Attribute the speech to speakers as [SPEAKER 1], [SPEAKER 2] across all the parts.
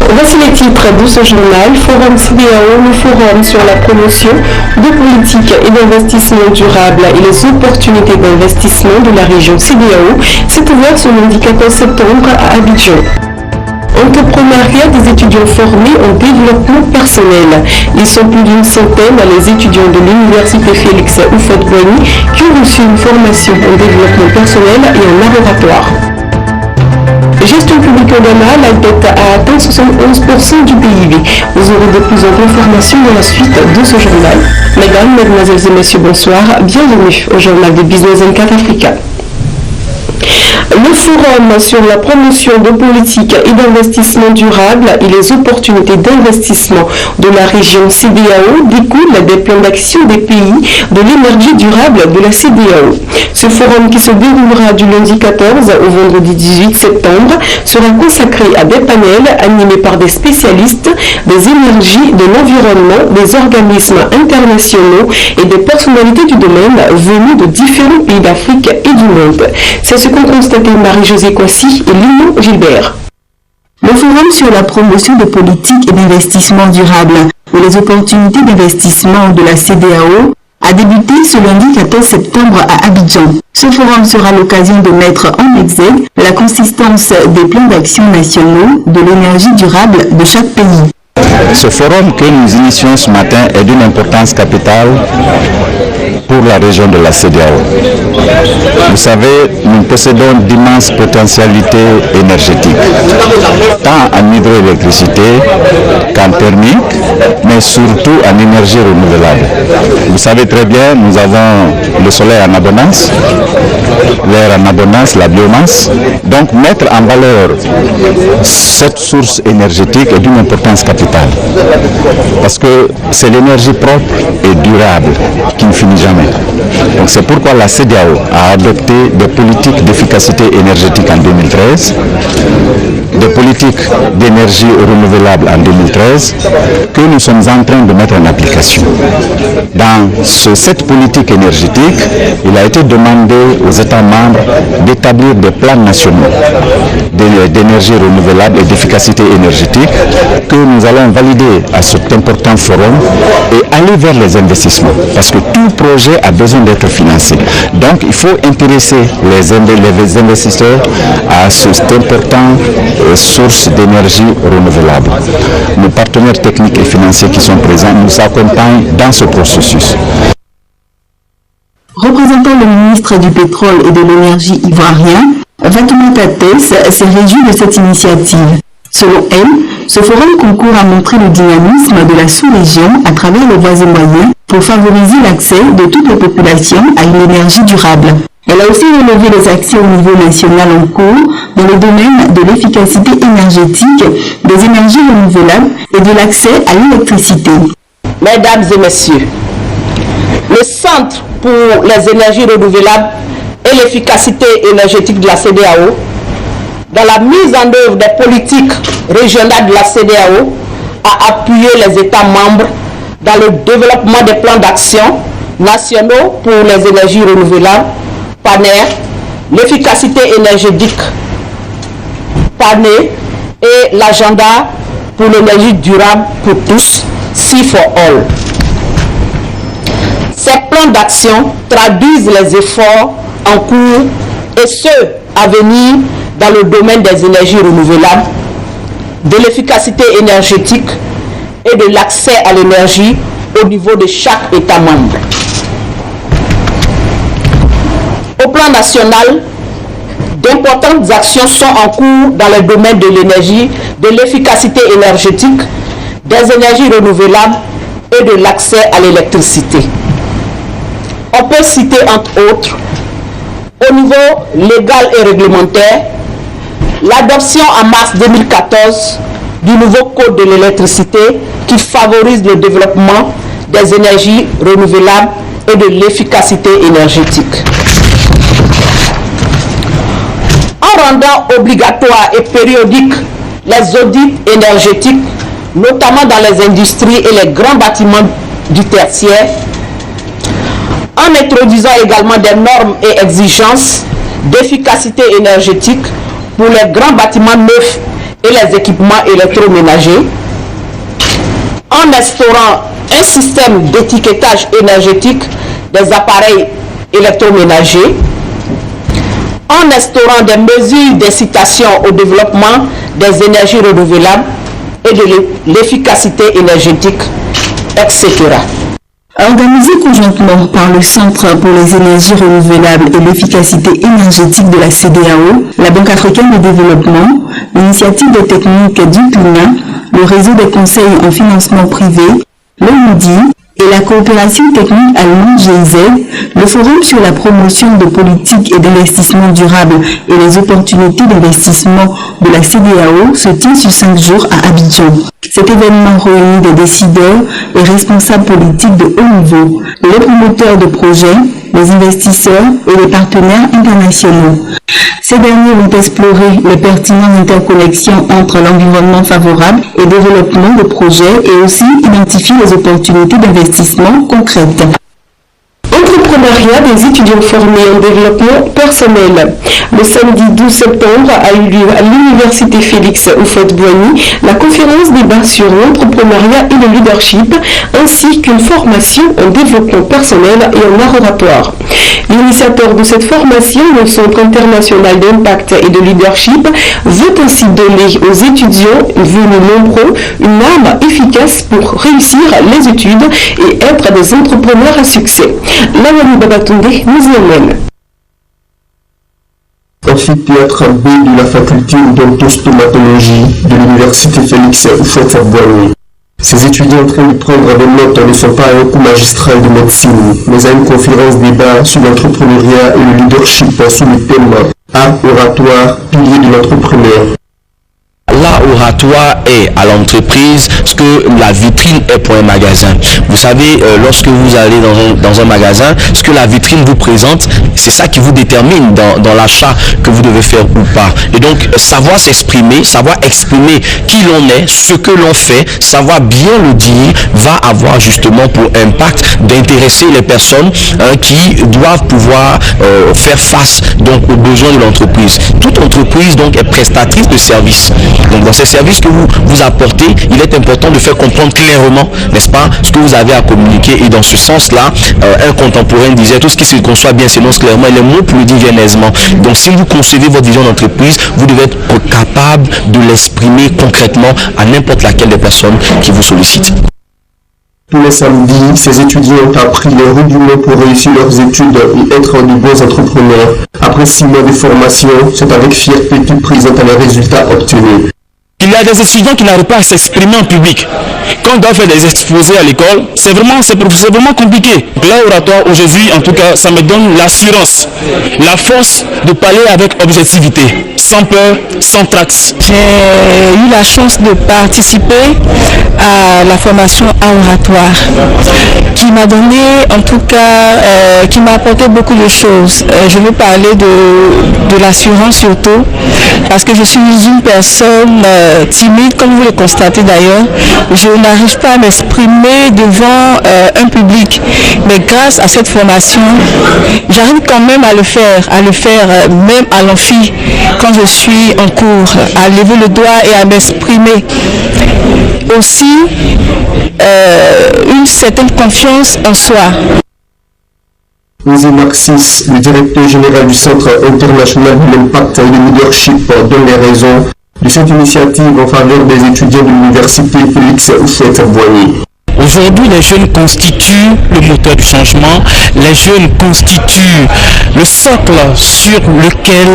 [SPEAKER 1] Voici les titres de ce journal. Forum CEDEAO, le forum sur la promotion de politique et d'investissement durable et les opportunités d'investissement de la région CEDEAO s'est ouvert ce lundi 14 septembre à Abidjan. Entrepreneuriat des étudiants formés en développement personnel. Ils sont plus d'une centaine, les étudiants de l'université Félix Houphouët-Boigny qui ont reçu une formation en développement personnel et en laboratoire. Gestion publique au Ghana, la dette a atteint 71% du PIB. Vous aurez de plus en plus d'informations dans la suite de ce journal. Mesdames, Mesdemoiselles et Messieurs, bonsoir. Bienvenue au journal de Business & Cap Africa. Le forum sur la promotion de politique et d'investissement durable et les opportunités d'investissement de la région CEDEAO découle des plans d'action des pays de l'énergie durable de la CEDEAO. Ce forum qui se déroulera du lundi 14 au vendredi 18 septembre sera consacré à des panels animés par des spécialistes des énergies, de l'environnement, des organismes internationaux et des personnalités du domaine venues de différents pays d'Afrique et du monde. C'est ce qu'ont constaté Marie-Josée Kwasi et Lino Gilbert.
[SPEAKER 2] Le forum sur la promotion de politique et d'investissement durable et les opportunités d'investissement de la CEDEAO a débuté ce lundi 14 septembre à Abidjan. Ce forum sera l'occasion de mettre en exergue la consistance des plans d'action nationaux de l'énergie durable de chaque pays.
[SPEAKER 3] Ce forum que nous initions ce matin est d'une importance capitale pour la région de la CEDEAO. Vous savez, nous possédons d'immenses potentialités énergétiques, tant en hydroélectricité qu'en thermique, mais surtout en énergie renouvelable. Vous savez très bien, nous avons le soleil en abondance, l'air en abondance, la biomasse. Donc mettre en valeur cette source énergétique est d'une importance capitale. Parce que c'est l'énergie propre et durable qui ne finit jamais. Donc c'est pourquoi la CEDEAO a adopté des politiques d'efficacité énergétique en 2013, des politiques d'énergie renouvelable en 2013, que nous sommes en train de mettre en application. Dans cette politique énergétique, il a été demandé aux États membres d'établir des plans nationaux d'énergie renouvelable et d'efficacité énergétique que nous allons valider à cet important forum et aller vers les investissements. Parce que tout projet a besoin d'être financé. Donc il faut intéresser les investisseurs à cette importante source d'énergie renouvelable. Nos partenaires techniques et financiers qui sont présents nous accompagnent dans ce processus.
[SPEAKER 2] Représentant le ministre du Pétrole et de l'Énergie ivoirien, Fatoumata Tess s'est réjoui de cette initiative. Selon elle, ce forum concourt à montrer le dynamisme de la sous-région à travers les voies et moyens pour favoriser l'accès de toutes les populations à une énergie durable. Elle a aussi relevé les actions au niveau national en cours dans le domaine de l'efficacité énergétique, des énergies renouvelables et de l'accès à l'électricité.
[SPEAKER 4] Mesdames et messieurs, le Centre pour les énergies renouvelables et l'efficacité énergétique de la CEDEAO, dans la mise en œuvre des politiques régionales de la CEDEAO, a appuyé les États membres dans le développement des plans d'action nationaux pour les énergies renouvelables, PANER, l'efficacité énergétique, PANE, et l'agenda pour l'énergie durable pour tous, C for All. Ces plans d'action traduisent les efforts en cours et ceux à venir dans le domaine des énergies renouvelables, de l'efficacité énergétique et de l'accès à l'énergie au niveau de chaque État membre. Au plan national, d'importantes actions sont en cours dans le domaine de l'énergie, de l'efficacité énergétique, des énergies renouvelables et de l'accès à l'électricité. On peut citer entre autres, au niveau légal et réglementaire, l'adoption en mars 2014 du nouveau code de l'électricité qui favorise le développement des énergies renouvelables et de l'efficacité énergétique. En rendant obligatoire et périodique les audits énergétiques, notamment dans les industries et les grands bâtiments du tertiaire, en introduisant également des normes et exigences d'efficacité énergétique pour les grands bâtiments neufs et les équipements électroménagers, en instaurant un système d'étiquetage énergétique des appareils électroménagers, en instaurant des mesures d'incitation au développement des énergies renouvelables et de l'efficacité énergétique, etc.
[SPEAKER 2] Organisé conjointement par le Centre pour les énergies renouvelables et l'efficacité énergétique de la CEDEAO, la Banque africaine de développement, l'initiative des techniques du PINA, le réseau des conseils en financement privé, l'OMUDI et la coopération technique allemande GIZ, le Forum sur la promotion de politiques et d'investissement durables et les opportunités d'investissement de la CEDEAO se tient sur 5 jours à Abidjan. Cet événement réunit des décideurs et responsables politiques de haut niveau, les promoteurs de projets, les investisseurs et les partenaires internationaux. Ces derniers vont explorer les pertinentes interconnexions entre l'environnement favorable et le développement de projets et aussi identifier les opportunités d'investissement concrètes.
[SPEAKER 1] Entrepreneuriat des étudiants formés en développement personnel. Le samedi 12 septembre a eu lieu à l'Université Félix Houphouët-Boigny la conférence débat sur l'entrepreneuriat et le leadership ainsi qu'une formation en développement personnel et en art oratoire. L'initiateur de cette formation, le Centre international d'impact et de leadership, veut ainsi donner aux étudiants venus nombreux une arme efficace pour réussir les études et être des entrepreneurs à succès. Lawani Babatunde nous y emmène.
[SPEAKER 5] Amphithéâtre B de la faculté d'odontostomatologie de l'université Félix Houphouët-Boigny. Ces étudiants en train de prendre des notes ne sont pas à un cours magistral de médecine, mais à une conférence débat sur l'entrepreneuriat et le leadership sous le thème art oratoire, pilier de l'entrepreneur.
[SPEAKER 6] L'art oratoire est à l'entreprise ce que la vitrine est pour un magasin. Vous savez, lorsque vous allez dans un magasin, ce que la vitrine vous présente, c'est ça qui vous détermine dans l'achat que vous devez faire ou pas. Et donc, savoir s'exprimer, savoir exprimer qui l'on est, ce que l'on fait, savoir bien le dire, va avoir justement pour impact d'intéresser les personnes qui doivent pouvoir faire face donc aux besoins de l'entreprise. Toute entreprise donc est prestatrice de services. Donc dans ces services que vous apportez, il est important de faire comprendre clairement, n'est-ce pas, ce que vous avez à communiquer. Et dans ce sens-là, un contemporain disait, tout ce qui se conçoit bien s'énonce clairement, et les mots pour le dire viennent aisément. Donc si vous concevez votre vision d'entreprise, vous devez être capable de l'exprimer concrètement à n'importe laquelle des personnes qui vous sollicitent.
[SPEAKER 5] Tous les samedis, ces étudiants ont appris les rudiments pour réussir leurs études et être de bons entrepreneurs. Après 6 mois de formation, c'est avec fierté qu'ils présentent les résultats obtenus.
[SPEAKER 7] Il y a des étudiants qui n'arrivent pas à s'exprimer en public. Quand on doit faire des exposés à l'école, c'est vraiment compliqué. L'art oratoire aujourd'hui, en tout cas, ça me donne l'assurance, la force de parler avec objectivité, sans peur, sans trax.
[SPEAKER 8] J'ai eu la chance de participer à la formation art oratoire qui m'a donné, en tout cas, qui m'a apporté beaucoup de choses. Je veux parler de l'assurance surtout, parce que je suis une personne timide, comme vous le constatez d'ailleurs. Je n'arrive pas à m'exprimer devant un public, mais grâce à cette formation, j'arrive quand même à le faire même à l'amphi, quand je suis en cours, à lever le doigt et à m'exprimer. Aussi, une certaine confiance en soi.
[SPEAKER 5] José Marxis, le directeur général du Centre international de l'impact et du leadership, donne les raisons de cette initiative en faveur des étudiants de l'université Félix Houphouët-Boigny.
[SPEAKER 7] Aujourd'hui, les jeunes constituent le moteur du changement. Les jeunes constituent le socle sur lequel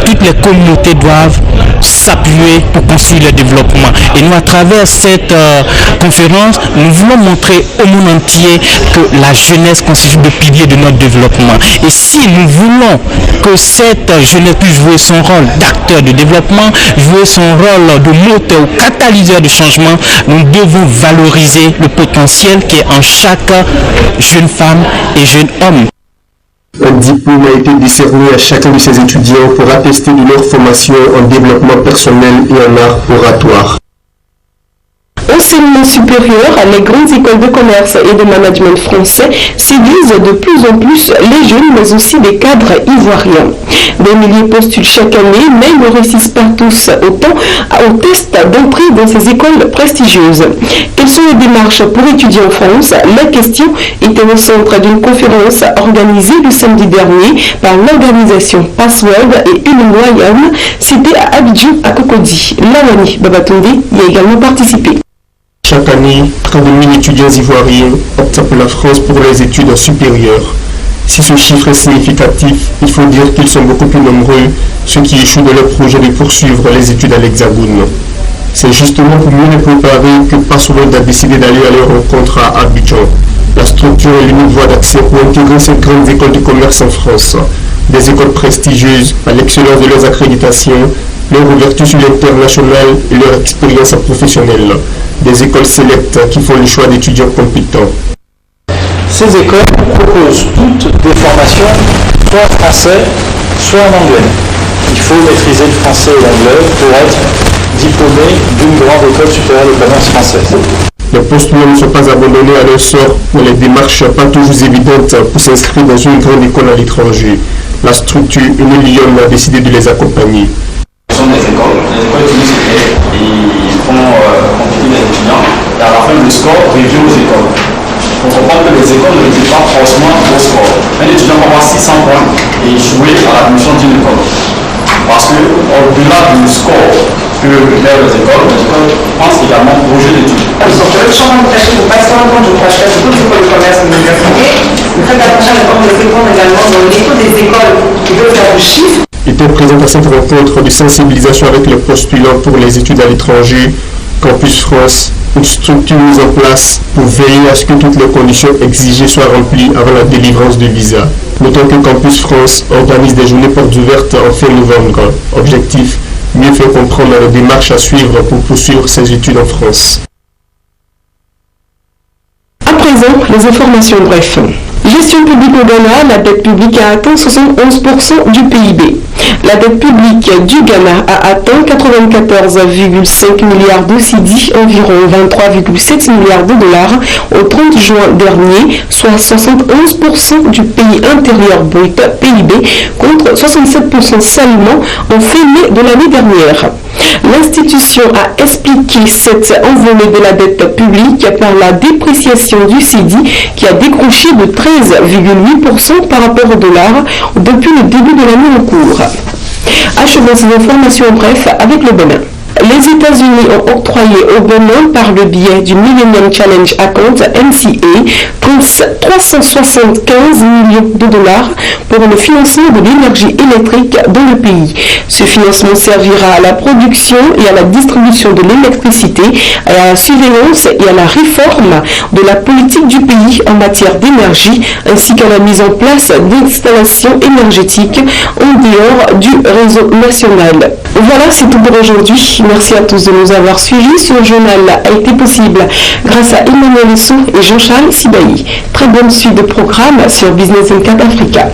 [SPEAKER 7] toutes les communautés doivent s'appuyer pour construire le développement. Et nous, à travers cette conférence, nous voulons montrer au monde entier que la jeunesse constitue le pilier de notre développement. Et si nous voulons que cette jeunesse puisse jouer son rôle d'acteur de développement, jouer son rôle de moteur ou catalyseur de changement, nous devons valoriser le potentiel qui est en chaque jeune femme et jeune homme.
[SPEAKER 5] Un diplôme a été décerné à chacun de ces étudiants pour attester de leur formation en développement personnel et en art oratoire.
[SPEAKER 1] Enseignement l'enseignement supérieur, les grandes écoles de commerce et de management français séduisent de plus en plus les jeunes, mais aussi les cadres ivoiriens. Des milliers postulent chaque année, mais ne réussissent pas tous autant au test d'entrée dans ces écoles prestigieuses. Quelles sont les démarches pour étudier en France? La question était au centre d'une conférence organisée le samedi dernier par l'organisation Password et une moyenne citée à Abidjan à Cocody. Lawani Babatunde y a également participé.
[SPEAKER 5] Chaque année, près de 1000 étudiants ivoiriens optent pour la France pour les études supérieures. Si ce chiffre est significatif, il faut dire qu'ils sont beaucoup plus nombreux, ceux qui échouent de leur projet de poursuivre les études à l'Hexagone. C'est justement pour mieux les préparer que Password a décidé d'aller à leur rencontre à Abidjan. La structure est l'unique voie d'accès pour intégrer ces grandes écoles de commerce en France. Des écoles prestigieuses, à l'excellence de leurs accréditations, leur ouverture sur l'international et leur expérience professionnelle. Des écoles sélectes qui font le choix d'étudiants compétents.
[SPEAKER 9] Ces écoles proposent toutes des formations, soit en français, soit en anglais. Il faut maîtriser le français et l'anglais pour être diplômé d'une grande école supérieure de commerce française.
[SPEAKER 5] Les postulants ne sont pas abandonnés à leur sort, mais les démarches pas toujours évidentes pour s'inscrire dans une grande école à l'étranger. La structure Une Lyon a décidé de les accompagner.
[SPEAKER 10] Ce sont des écoles utilisent et ils font compétir les étudiants et à la fin le score revient aux écoles. On comprend que les écoles ne réduisent pas forcément au score. Un étudiant peut avoir 600 points et échouer à l'admission d'une école. Parce que au-delà du score que lèvent les écoles pensent également au projet d'études.
[SPEAKER 11] Le changement de cachet ne passe pas je crois, je toutes les écoles de commerce et d'université. Le fait d'approcher les formes de répondre également dans l'écho des écoles qui veulent faire du chiffre.
[SPEAKER 5] Était présent à cette rencontre de sensibilisation avec les postulants pour les études à l'étranger, Campus France, une structure mise en place pour veiller à ce que toutes les conditions exigées soient remplies avant la délivrance de visa. Notons que Campus France organise des journées portes ouvertes en fin novembre. Objectif, mieux faire comprendre les démarches à suivre pour poursuivre ses études en France.
[SPEAKER 1] À présent, les informations bref. Gestion publique au Ghana, la dette publique a atteint 71% du PIB. La dette publique du Ghana a atteint 94,5 milliards de cedi, environ 23,7 milliards de dollars au 30 juin dernier, soit 71% du pays intérieur brut PIB contre 67% seulement en fin mai de l'année dernière. L'institution a expliqué cette envolée de la dette publique par la dépréciation du cedi qui a décroché de 13,8% par rapport au dollar depuis le début de l'année en cours. Achevons ces informations en bref avec le Bénin. Les États-Unis ont octroyé au Bénin par le biais du Millennium Challenge Account MCA 375 millions de dollars pour le financement de l'énergie électrique dans le pays. Ce financement servira à la production et à la distribution de l'électricité, à la surveillance et à la réforme de la politique du pays en matière d'énergie, ainsi qu'à la mise en place d'installations énergétiques en dehors du réseau national. Voilà, c'est tout pour aujourd'hui. Merci à tous de nous avoir suivis. Ce journal a été possible grâce à Emmanuel Essou et Jean-Charles Sibaï. Très bonne suite de programme sur Business in Africa.